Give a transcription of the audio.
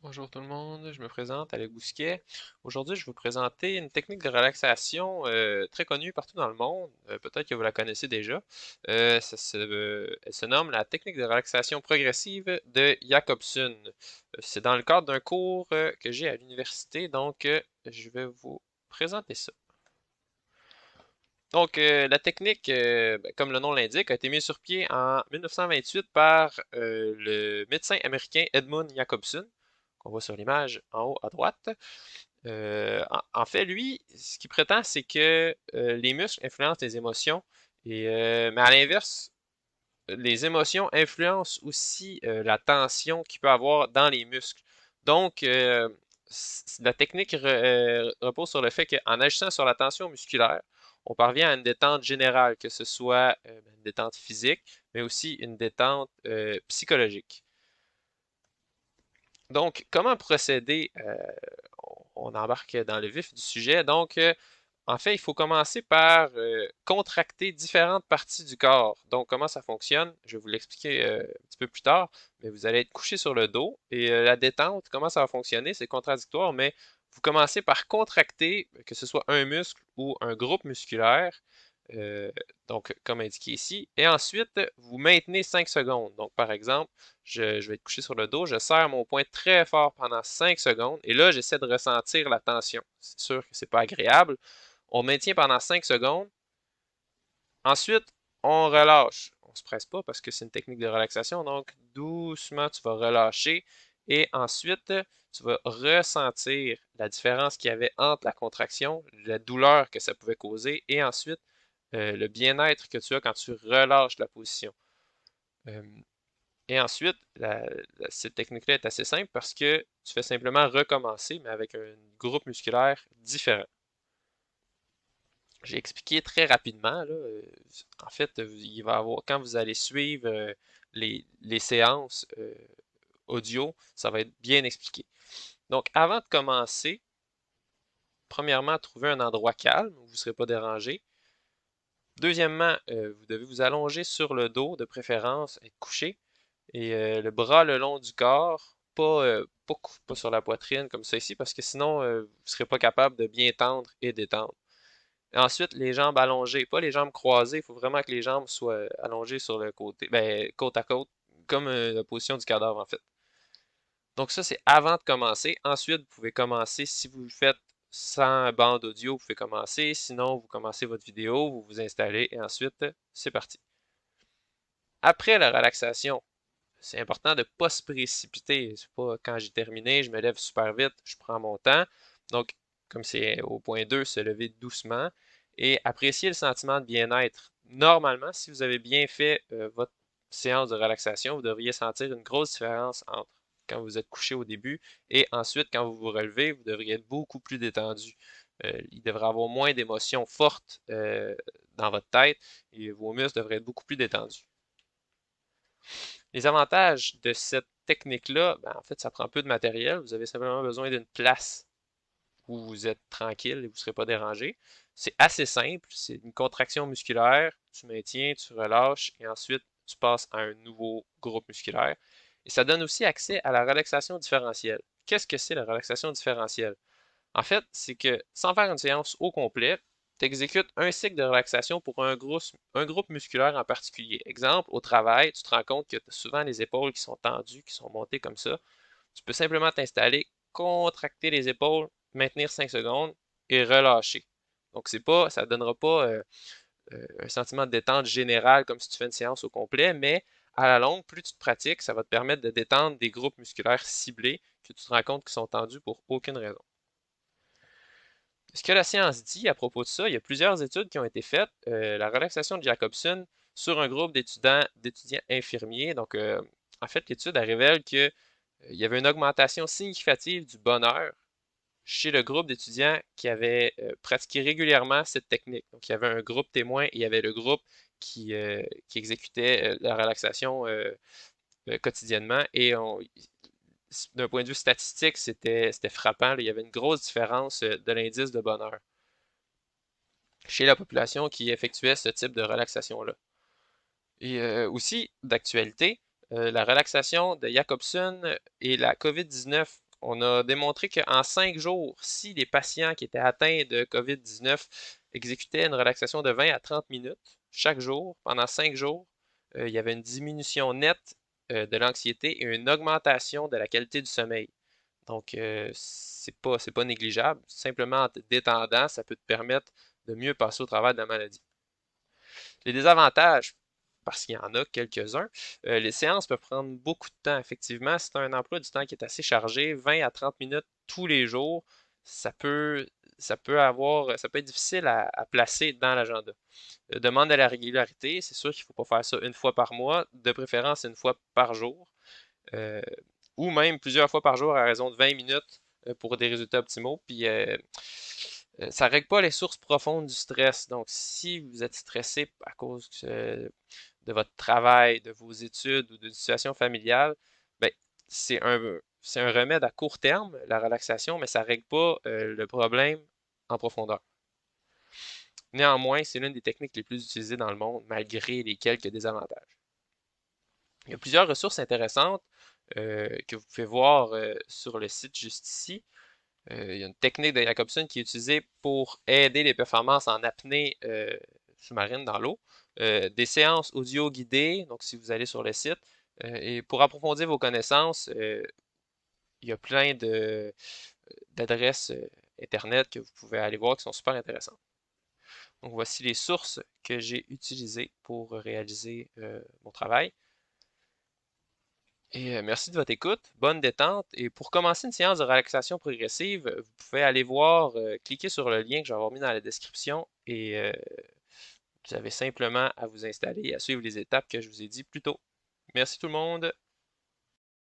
Bonjour tout le monde, je me présente Alec Bousquet. Aujourd'hui, je vais vous présenter une technique de relaxation très connue partout dans le monde. Peut-être que vous la connaissez déjà. Elle se nomme la technique de relaxation progressive de Jacobson. C'est dans le cadre d'un cours que j'ai à l'université, donc je vais vous présenter ça. Donc, la technique, comme le nom l'indique, a été mise sur pied en 1928 par le médecin américain Edmund Jacobson, qu'on voit sur l'image en haut à droite. En fait, lui, ce qu'il prétend, c'est que les muscles influencent les émotions, mais à l'inverse, les émotions influencent aussi la tension qu'il peut avoir dans les muscles. Donc, la technique repose sur le fait qu'en agissant sur la tension musculaire, on parvient à une détente générale, que ce soit une détente physique, mais aussi une détente psychologique. Donc, comment procéder? On embarque dans le vif du sujet. Donc, en fait, il faut commencer par contracter différentes parties du corps. Donc, comment ça fonctionne? Je vais vous l'expliquer un petit peu plus tard, mais vous allez être couché sur le dos et la détente, comment ça va fonctionner? C'est contradictoire, mais vous commencez par contracter, que ce soit un muscle ou un groupe musculaire, euh, donc comme indiqué ici, et ensuite vous maintenez 5 secondes. Donc, par exemple, je vais être couché sur le dos, je serre mon poing très fort pendant 5 secondes, et là, j'essaie de ressentir la tension. C'est sûr que c'est pas agréable. On maintient pendant 5 secondes. Ensuite, on relâche. On ne se presse pas parce que c'est une technique de relaxation. Donc, doucement, tu vas relâcher. Et ensuite, tu vas ressentir la différence qu'il y avait entre la contraction, la douleur que ça pouvait causer, et ensuite, le bien-être que tu as quand tu relâches la position. Euh, et ensuite, cette technique-là est assez simple parce que tu fais simplement recommencer, mais avec un groupe musculaire différent. J'ai expliqué très rapidement, là, en fait, il va avoir, quand vous allez suivre les séances audio, ça va être bien expliqué. Donc, avant de commencer, premièrement, trouvez un endroit calme où vous ne serez pas dérangé. Deuxièmement, vous devez vous allonger sur le dos, de préférence, être couché, et le bras le long du corps, pas sur la poitrine comme ça ici, parce que sinon, vous ne serez pas capable de bien tendre et détendre. Ensuite, les jambes allongées, pas les jambes croisées. Il faut vraiment que les jambes soient allongées sur le côté, ben, côte à côte, comme la position du cadavre en fait. Donc ça, c'est avant de commencer. Ensuite, vous pouvez commencer, si vous le faites sans bande audio, vous pouvez commencer. Sinon, vous commencez votre vidéo, vous vous installez et ensuite, c'est parti. Après la relaxation, c'est important de ne pas se précipiter. C'est pas quand j'ai terminé, je me lève super vite, je prends mon temps. Donc, comme c'est au point 2, se lever doucement et apprécier le sentiment de bien-être. Normalement, si vous avez bien fait votre séance de relaxation, vous devriez sentir une grosse différence entre quand vous êtes couché au début et ensuite quand vous vous relevez, vous devriez être beaucoup plus détendu. Il devrait y avoir moins d'émotions fortes dans votre tête et vos muscles devraient être beaucoup plus détendus. Les avantages de cette technique-là, ben, en fait, ça prend peu de matériel. Vous avez simplement besoin d'une place où vous êtes tranquille et vous ne serez pas dérangé. C'est assez simple. C'est une contraction musculaire. Tu maintiens, tu relâches et ensuite tu passes à un nouveau groupe musculaire. Et ça donne aussi accès à la relaxation différentielle. Qu'est-ce que c'est la relaxation différentielle? En fait, c'est que sans faire une séance au complet, tu exécutes un cycle de relaxation pour un groupe musculaire en particulier. Exemple, au travail, tu te rends compte que tu as souvent les épaules qui sont tendues, qui sont montées comme ça. Tu peux simplement t'installer, contracter les épaules, maintenir 5 secondes et relâcher. Donc, ça ne donnera pas un sentiment de détente générale comme si tu fais une séance au complet, mais à la longue, plus tu te pratiques, ça va te permettre de détendre des groupes musculaires ciblés que tu te rends compte qui sont tendus pour aucune raison. Ce que la science dit à propos de ça, il y a plusieurs études qui ont été faites. La relaxation de Jacobson sur un groupe d'étudiants infirmiers. Donc, en fait, l'étude révèle qu'il y avait une augmentation significative du bonheur chez le groupe d'étudiants qui avaient pratiqué régulièrement cette technique. Donc, il y avait un groupe témoin et il y avait le groupe qui exécutait la relaxation quotidiennement. Et d'un point de vue statistique, c'était frappant. Là. Il y avait une grosse différence de l'indice de bonheur chez la population qui effectuait ce type de relaxation-là. Et aussi, d'actualité, la relaxation de Jacobson et la COVID-19 On a démontré qu'en 5 jours, si les patients qui étaient atteints de COVID-19 exécutaient une relaxation de 20 à 30 minutes chaque jour, pendant 5 jours, il y avait une diminution nette de l'anxiété et une augmentation de la qualité du sommeil. Donc, c'est pas négligeable. Simplement en te détendant, ça peut te permettre de mieux passer au travers de la maladie. Les désavantages, parce qu'il y en a quelques-uns, les séances peuvent prendre beaucoup de temps, effectivement. C'est un emploi du temps qui est assez chargé, 20 à 30 minutes tous les jours, ça peut, ça peut être difficile à placer dans l'agenda. Demande de la régularité, c'est sûr qu'il ne faut pas faire ça une fois par mois, de préférence une fois par jour, euh, ou même plusieurs fois par jour à raison de 20 minutes pour des résultats optimaux. Puis ça ne règle pas les sources profondes du stress. Donc, si vous êtes stressé à cause de votre travail, de vos études ou d'une situation familiale, ben, c'est un remède à court terme, la relaxation, mais ça ne règle pas le problème en profondeur. Néanmoins, c'est l'une des techniques les plus utilisées dans le monde, malgré les quelques désavantages. Il y a plusieurs ressources intéressantes que vous pouvez voir sur le site juste ici. Il y a une technique de Jacobson qui est utilisée pour aider les performances en apnée sous-marine dans l'eau. Des séances audio guidées, donc si vous allez sur le site. Et pour approfondir vos connaissances, il y a plein d'adresses Internet que vous pouvez aller voir qui sont super intéressantes. Donc voici les sources que j'ai utilisées pour réaliser mon travail. Et merci de votre écoute, bonne détente. Et pour commencer une séance de relaxation progressive, vous pouvez aller voir, cliquer sur le lien que je vais avoir mis dans la description et vous avez simplement à vous installer et à suivre les étapes que je vous ai dit plus tôt. Merci tout le monde.